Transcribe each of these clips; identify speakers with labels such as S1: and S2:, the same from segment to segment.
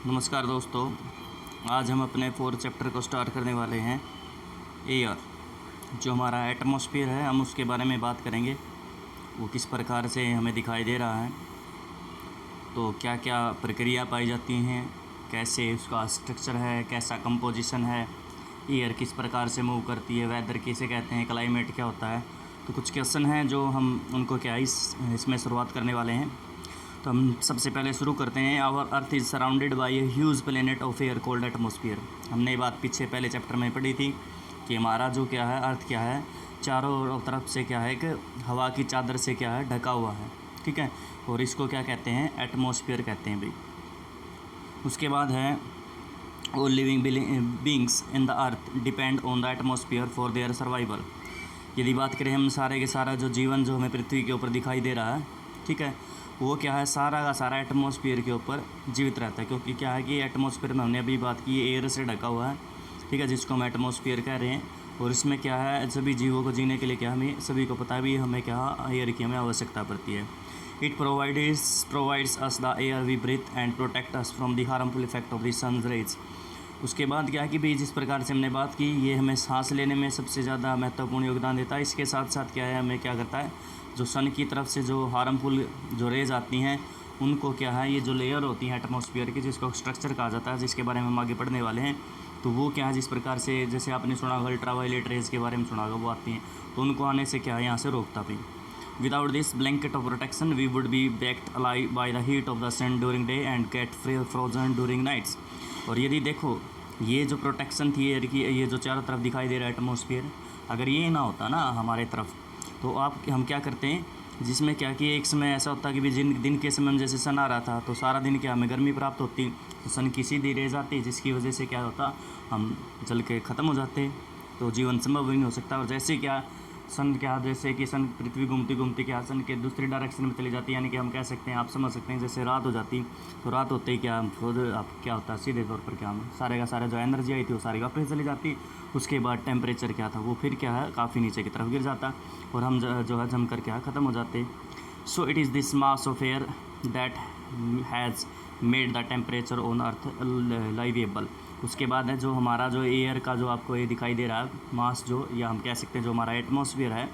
S1: नमस्कार दोस्तों, आज हम अपने 4th चैप्टर को स्टार्ट करने वाले हैं। एयर, जो हमारा एटमॉस्फेयर है, हम उसके बारे में बात करेंगे। वो किस प्रकार से हमें दिखाई दे रहा है, तो क्या क्या प्रक्रिया पाई जाती हैं, कैसे उसका स्ट्रक्चर है, कैसा कंपोजिशन है, एयर किस प्रकार से मूव करती है, वेदर किसे कहते हैं, क्लाइमेट क्या होता है। तो कुछ क्वेश्चन हैं जो हम उनको इसमें शुरुआत करने वाले हैं। तो हम सबसे पहले शुरू करते हैं। Our earth is surrounded by a huge planet of air called atmosphere. हमने ये बात पीछे पहले चैप्टर में पढ़ी थी कि हमारा जो क्या है, अर्थ क्या है, चारों तरफ से क्या है कि हवा की चादर से क्या है, ढका हुआ है। ठीक है, और इसको क्या कहते हैं, एटमॉस्फेयर कहते हैं भाई। उसके बाद है all living beings in the earth depend on the atmosphere for their survival. यदि बात करें हम सारे के सारा जो जीवन जो हमें पृथ्वी के ऊपर दिखाई दे रहा है, ठीक है, वो क्या है, सारा का सारा एटमॉस्फेयर के ऊपर जीवित रहता है। क्योंकि क्या है कि एटमॉस्फेयर में हमने अभी बात की, एयर से ढका हुआ है, ठीक है, जिसको हम एटमॉस्फेयर कह रहे हैं। और इसमें क्या है, सभी जीवों को जीने के लिए क्या हमें सभी को पता भी, हमें क्या एयर की हमें आवश्यकता पड़ती है। It provides us the air we breathe and protect us from the harmful effect of the sun rays. उसके बाद क्या है कि भाई जिस प्रकार से हमने बात की, ये हमें सांस लेने में सबसे ज़्यादा महत्वपूर्ण योगदान देता है। इसके साथ साथ क्या है, हमें क्या करता है, जो सन की तरफ से जो हार्मफुल जो रेज आती हैं, उनको क्या है, ये जो लेयर होती हैं एटमॉस्फेयर की, जिसको स्ट्रक्चर कहा जाता है, जिसके बारे में हम आगे पढ़ने वाले हैं, तो वो क्या है, जिस प्रकार से जैसे आपने सुना होगा अल्ट्रावायलेट रेज के बारे में सुना होगा, वो आती हैं, तो उनको आने से क्या है, यहाँ से रोकता भी। Without this blanket of protection we would be baked alive by the heat of the sun during day and get frozen during nights. और यदि देखो, ये जो प्रोटेक्शन थी एयर की, ये जो चारों तरफ दिखाई दे रहा है एटमॉस्फेयर, अगर ये ना होता ना हमारे तरफ, तो हम क्या करते हैं, जिसमें क्या कि एक समय ऐसा होता कि भी दिन के समय में जैसे सन आ रहा था, तो सारा दिन क्या हमें गर्मी प्राप्त होती, तो सन की सीधी रेज आती, जिसकी वजह से क्या होता, हम जल के ख़त्म हो जाते, तो जीवन संभव ही नहीं हो सकता। और जैसे क्या सन क्या, जैसे कि सन पृथ्वी घूमती घूमती क्या सन के दूसरी डायरेक्शन में चली जाती है, यानी कि हम कह सकते हैं, आप समझ सकते हैं, जैसे रात हो जाती, तो रात होते ही क्या खुद आप क्या होता है, सीधे तौर पर क्या हम सारे का सारा जो एनर्जी आई थी वो सारी वापस चली जाती। उसके बाद टेम्परेचर क्या था, वो फिर क्या है, काफ़ी नीचे की तरफ गिर जाता, और हम जो है जम कर क्या ख़त्म हो जाते। So it is this mass of air that has made the temperature on Earth livable. उसके बाद है जो हमारा जो एयर का जो आपको ये दिखाई दे रहा है मास, जो या हम कह सकते हैं जो हमारा एटमॉस्फेयर है,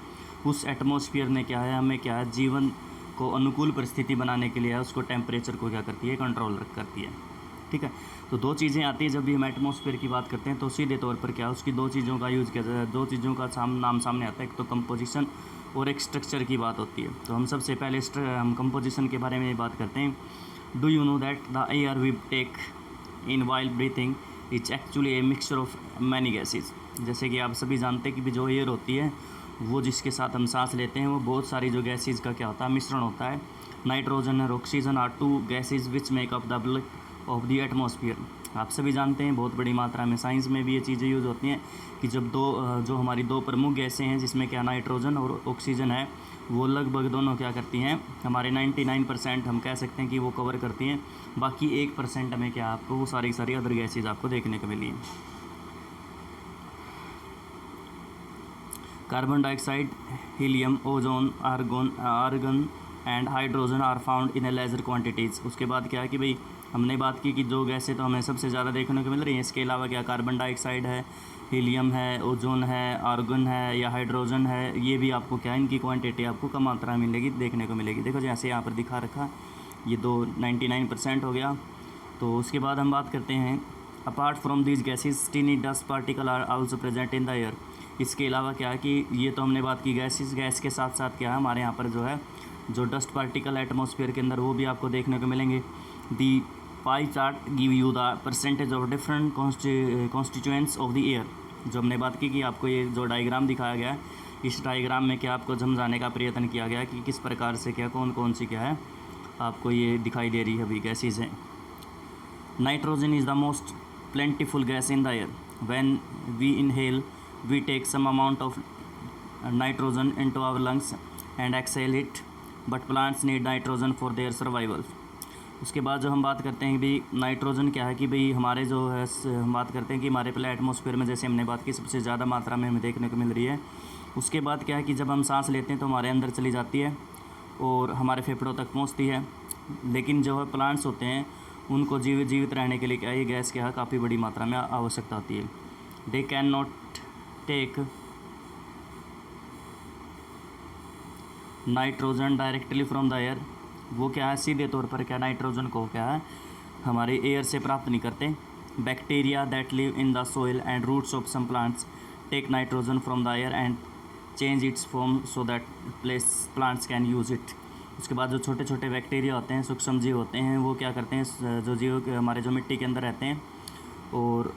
S1: उस एटमॉस्फेयर ने क्या है, हमें क्या है, जीवन को अनुकूल परिस्थिति बनाने के लिए है, उसको टेम्परेचर को क्या करती है, कंट्रोल करती है। ठीक है, तो दो चीज़ें आती हैं जब भी हम एटमॉस्फेयर की बात करते हैं, तो सीधे तौर पर क्या उसकी दो चीज़ों का यूज़ किया जाता है, दो चीज़ों का नाम सामने आता है, एक तो कंपोजिशन और एक स्ट्रक्चर की बात होती है। तो हम सबसे पहले हम कंपोजिशन के बारे में बात करते हैं। Do you know that the air we take in while breathing is actually a mixture of many gases. जैसे कि आप सभी जानते हैं कि जो एयर होती है, वो जिसके साथ हम सांस लेते हैं, वो बहुत सारी जो गैसेज का क्या होता है, मिश्रण होता है। नाइट्रोजन और oxygen are two gases which make up the blood of the atmosphere. आप सभी जानते हैं, बहुत बड़ी मात्रा में साइंस में भी ये चीज़ें यूज़ होती हैं कि जब जो हमारी दो प्रमुख गैसें हैं, जिसमें क्या नाइट्रोजन और ऑक्सीजन है, वो लगभग दोनों क्या करती हैं, हमारे 99% हम कह सकते हैं कि वो कवर करती हैं। बाकी 1% में क्या आपको वो सारी अदर गैसेज आपको देखने को मिली हैं। Carbon dioxide, helium, ozone, argon and hydrogen are found in a lesser quantities. उसके बाद क्या है कि भाई हमने बात की कि जो गैसें तो हमें सबसे ज़्यादा देखने को मिल रही हैं, इसके अलावा क्या कार्बन डाइऑक्साइड है, हीलियम है, ओजोन है, आर्गन है या हाइड्रोजन है, ये भी आपको क्या, इनकी क्वांटिटी आपको कम मात्रा में मिलेगी, देखने को मिलेगी। देखो जैसे यहाँ पर दिखा रखा, ये 99% हो गया। तो उसके बाद हम बात करते हैं, apart from these gases tiny dust particle are also present in the air. इसके अलावा क्या है कि ये तो हमने बात की गैस के साथ साथ क्या है, हमारे यहाँ पर जो है जो डस्ट पार्टिकल एटमॉस्फेयर के अंदर, वो भी आपको देखने को मिलेंगे। The pie chart give you the percentage of different constituents of the air. जो हमने बात की कि आपको ये जो डायग्राम दिखाया गया है, इस डायग्राम में क्या आपको समझाने का प्रयत्न किया गया कि किस प्रकार से क्या कौन कौन सी क्या है आपको ये दिखाई दे रही है अभी गैसेज हैं। Nitrogen is the most plentiful gas in the air. When we inhale we take some amount of nitrogen into our lungs and exhale it, but plants need nitrogen for their survival. उसके बाद जो हम बात करते हैं कि nitrogen क्या है कि भाई हमारे जो है, हम बात करते हैं कि हमारे पहले एटमॉस्फेयर में जैसे हमने बात की सबसे ज़्यादा मात्रा में हमें देखने को मिल रही है। उसके बाद क्या है कि जब हम सांस लेते हैं तो हमारे अंदर चली जाती है और हमारे फेफड़ों तक पहुंचती है। लेकिन जो है प्लांट्स होते हैं उनको जीवित रहने के लिए क्या ये गैस क्या है काफ़ी बड़ी मात्रा में आवश्यकता होती है। They cannot take nitrogen directly from the air, वो क्या है सीधे तौर पर क्या नाइट्रोजन को क्या है हमारे एयर से प्राप्त नहीं करते। Bacteria that live in the soil and roots of some plants take nitrogen from the air and change its form so that plants can use it. उसके बाद जो छोटे छोटे बैक्टीरिया होते हैं, सूक्ष्म जीव होते हैं, वो क्या करते हैं जो जीव हमारे जो मिट्टी के अंदर रहते हैं और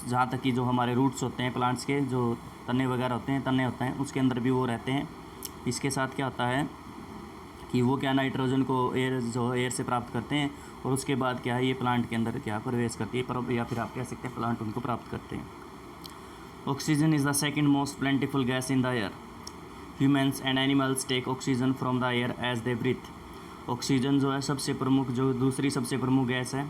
S1: जहाँ तक कि जो हमारे रूट्स होते हैं प्लांट्स के, जो तने वगैरह होते हैं, तने होते हैं, उसके अंदर भी वो रहते हैं। इसके साथ क्या होता है कि वो क्या नाइट्रोजन को एयर से प्राप्त करते हैं और उसके बाद क्या है ये प्लांट के अंदर क्या प्रवेश करती है, या फिर आप कह सकते हैं प्लांट उनको प्राप्त करते हैं। Oxygen is the second most plentiful gas in the air. Humans and animals take oxygen from the air as they breathe. Oxygen जो है सबसे प्रमुख, जो दूसरी सबसे प्रमुख गैस है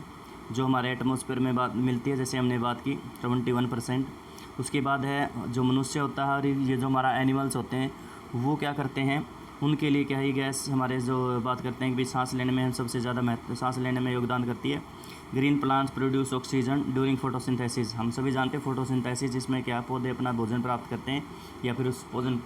S1: जो हमारे एटमॉस्फेयर में मिलती है, जैसे हमने बात की 21%। उसके बाद है जो मनुष्य होता है और ये जो हमारा एनिमल्स होते हैं वो क्या करते हैं, उनके लिए क्या है गैस हमारे जो बात करते हैं कि भाई सांस लेने में सबसे ज़्यादा सांस लेने में योगदान करती है। Green plants produce oxygen during photosynthesis. हम सभी जानते हैं फोटोसिंथेसिस जिसमें क्या पौधे अपना भोजन प्राप्त करते हैं या फिर उस भोजन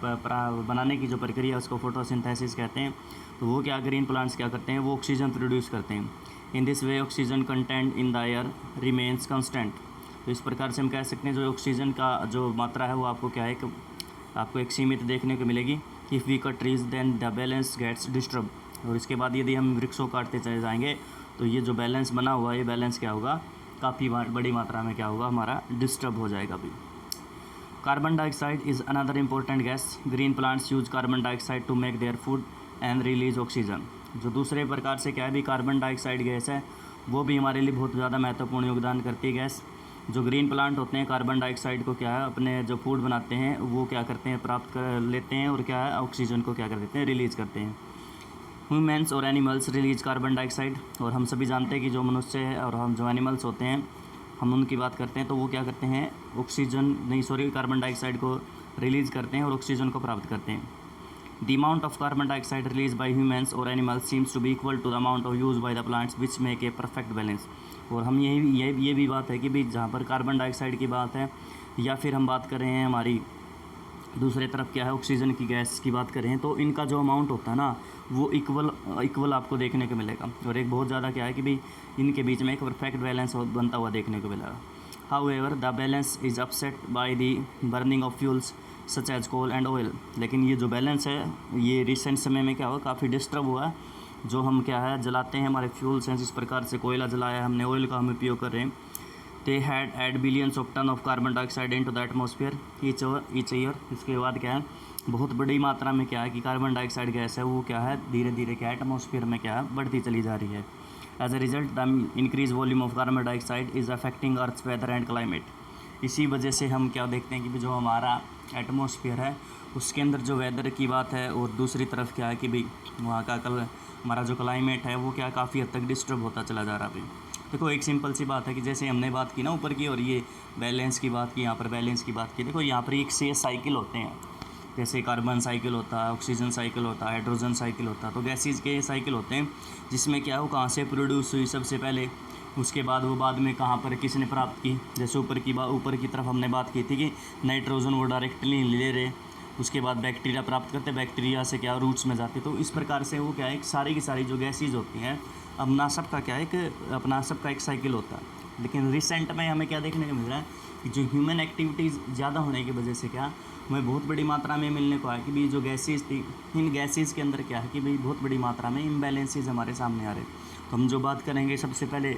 S1: बनाने की जो प्रक्रिया है उसको फोटोसिंथेसिस कहते हैं। तो वो क्या ग्रीन प्लांट्स क्या करते हैं, वो ऑक्सीजन प्रोड्यूस करते हैं। In this way oxygen content in the air remains constant. तो इस प्रकार से हम कह सकते हैं जो ऑक्सीजन का जो मात्रा है वो आपको क्या है आपको एक सीमित देखने को मिलेगी। If we cut trees then the balance gets disturb. और इसके बाद यदि हम वृक्षों काटते चले जाएंगे तो ये जो बैलेंस बना हुआ है ये बैलेंस क्या होगा काफ़ी बड़ी मात्रा में क्या होगा हमारा डिस्टर्ब हो जाएगा भी। Carbon dioxide is another important gas. Green plants use carbon dioxide to make their food and release oxygen. जो दूसरे प्रकार से क्या है भी कार्बन डाइऑक्साइड गैस है वो भी हमारे लिए बहुत ज़्यादा महत्वपूर्ण योगदान करती है गैस। जो ग्रीन प्लांट होते हैं कार्बन डाइऑक्साइड को क्या है अपने जो फूड बनाते हैं वो क्या करते हैं प्राप्त कर लेते हैं और क्या है ऑक्सीजन को क्या कर देते हैं रिलीज़ करते हैं। ह्यूमन्स और एनिमल्स रिलीज कार्बन डाइऑक्साइड। और हम सभी जानते हैं कि जो मनुष्य है और हम जो एनिमल्स होते हैं हम उनकी बात करते हैं तो वो क्या करते हैं कार्बन डाइऑक्साइड को रिलीज़ करते हैं और ऑक्सीजन को प्राप्त करते हैं। The amount of carbon dioxide released by humans or animals seems to be equal to the amount of used by the plants, which make a perfect balance। और हम ये भी बात है कि भाई जहाँ पर कार्बन डाइऑक्साइड की बात है या फिर हम बात कर रहे हैं हमारी दूसरे तरफ क्या है ऑक्सीजन की गैस की बात करें तो इनका जो अमाउंट होता है ना वो इक्वल आपको देखने को मिलेगा। और एक बहुत ज़्यादा क्या है कि भाई इनके बीच में एक परफेक्ट बैलेंस बनता हुआ देखने को मिलेगा। However the balance is upset by the burning of fuels such as coal and oil. लेकिन ये जो बैलेंस है ये रिसेंट समय में क्या हुआ काफ़ी डिस्टर्ब हुआ है। जो हम क्या है जलाते हैं हमारे फ्यूल्स हैं, जिस प्रकार से कोयला जलाया हमने, ऑयल का हम उपयोग कर रहे हैं। They had add billions of ton of carbon dioxide into the atmosphere each year. इसके बाद क्या है बहुत बड़ी मात्रा में क्या है कि कार्बन डाइऑक्साइड गैस है वो क्या है धीरे धीरे क्या एटमॉस्फेयर में क्या है बढ़ती चली जा रही है। As a result the increase volume of carbon dioxide is affecting earth's weather and climate. इसी वजह से हम क्या देखते हैं कि जो हमारा एटमॉस्फेयर है उसके अंदर जो वेदर की बात है और दूसरी तरफ क्या है कि भाई वहाँ का हमारा जो क्लाइमेट है वो क्या काफ़ी हद तक डिस्टर्ब होता चला जा रहा है। देखो एक सिंपल सी बात है कि जैसे हमने बात की ना ऊपर की और ये बैलेंस की बात की, यहाँ पर बैलेंस की बात की। देखो यहाँ पर एक से साइकिल होते हैं, जैसे कार्बन साइकिल होता है, ऑक्सीजन साइकिल होता है, हाइड्रोजन साइकिल होता है। तो गैसेज के साइकिल होते हैं जिसमें क्या वो कहाँ से प्रोड्यूस हुई सबसे पहले, उसके बाद वो बाद में कहाँ पर किसने प्राप्त की। जैसे ऊपर की तरफ हमने बात की थी कि नाइट्रोजन वो डायरेक्टली ले रहे, उसके बाद बैक्टीरिया प्राप्त करते, बैक्टीरिया से क्या रूट्स में जाते। तो इस प्रकार से वो क्या है सारी की सारी जो गैसेज होती हैं अपना सबका क्या है अपना सबका एक साइकिल होता है। लेकिन रिसेंट में हमें क्या देखने को मिल रहा है कि जो ह्यूमन एक्टिविटीज़ ज़्यादा होने की वजह से क्या हमें बहुत बड़ी मात्रा में मिलने को है कि भाई जो गैसेज थी इन गैसेज के अंदर क्या है कि भाई बहुत बड़ी मात्रा में इम्बैलेंसेज हमारे सामने आ रहे। तो हम जो बात करेंगे सबसे पहले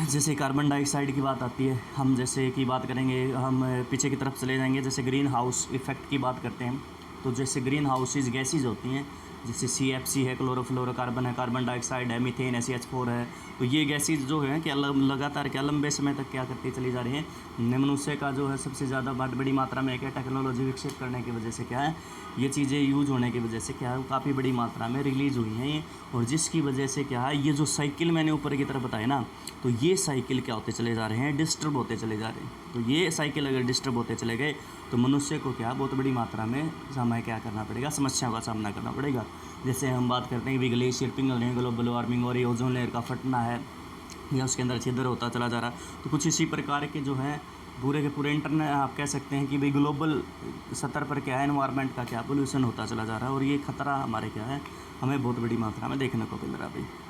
S1: जैसे कार्बन डाइऑक्साइड की बात आती है, हम जैसे कि बात करेंगे हम पीछे की तरफ चले जाएंगे, जैसे ग्रीन हाउस इफ़ेक्ट की बात करते हैं। तो जैसे ग्रीन हाउसेज गैसेज होती हैं जैसे CFC है, क्लोरोफ्लोरोकार्बन है, कार्बन डाइऑक्साइड है, मीथेन SH4 है। तो ये गैसेज जो है क्या लगातार क्या लंबे समय तक क्या करती चली जा रही है। मनुष्य का जो है सबसे ज़्यादा बड़ी मात्रा में क्या टेक्नोलॉजी विकसित करने की वजह से क्या है ये चीज़ें यूज होने की वजह से क्या है काफ़ी बड़ी मात्रा में रिलीज़ हुई हैं ये। और जिसकी वजह से क्या है ये जो साइकिल मैंने ऊपर की तरफ बताया ना तो ये साइकिल क्या होते चले जा रहे हैं डिस्टर्ब होते चले जा रहे हैं। तो ये साइकिल अगर डिस्टर्ब होते चले गए तो मनुष्य को क्या बहुत बड़ी मात्रा में हमें क्या करना पड़ेगा समस्याओं का सामना करना पड़ेगा। जैसे हम बात करते हैं कि ग्लेशियर पिघल रहे हैं, ग्लोबल वार्मिंग और ये ओजोन लेयर का फटना है या उसके अंदर छिद्र होता चला जा रहा है। तो कुछ इसी प्रकार के जो है पूरे के पूरे इंटरनेट आप कह सकते हैं कि भाई ग्लोबल सतह पर क्या है, एनवायरनमेंट का क्या पोल्यूशन होता चला जा रहा है और ये खतरा हमारे क्या है, हमें बहुत बड़ी मात्रा में देखने को मिल रहा है भाई।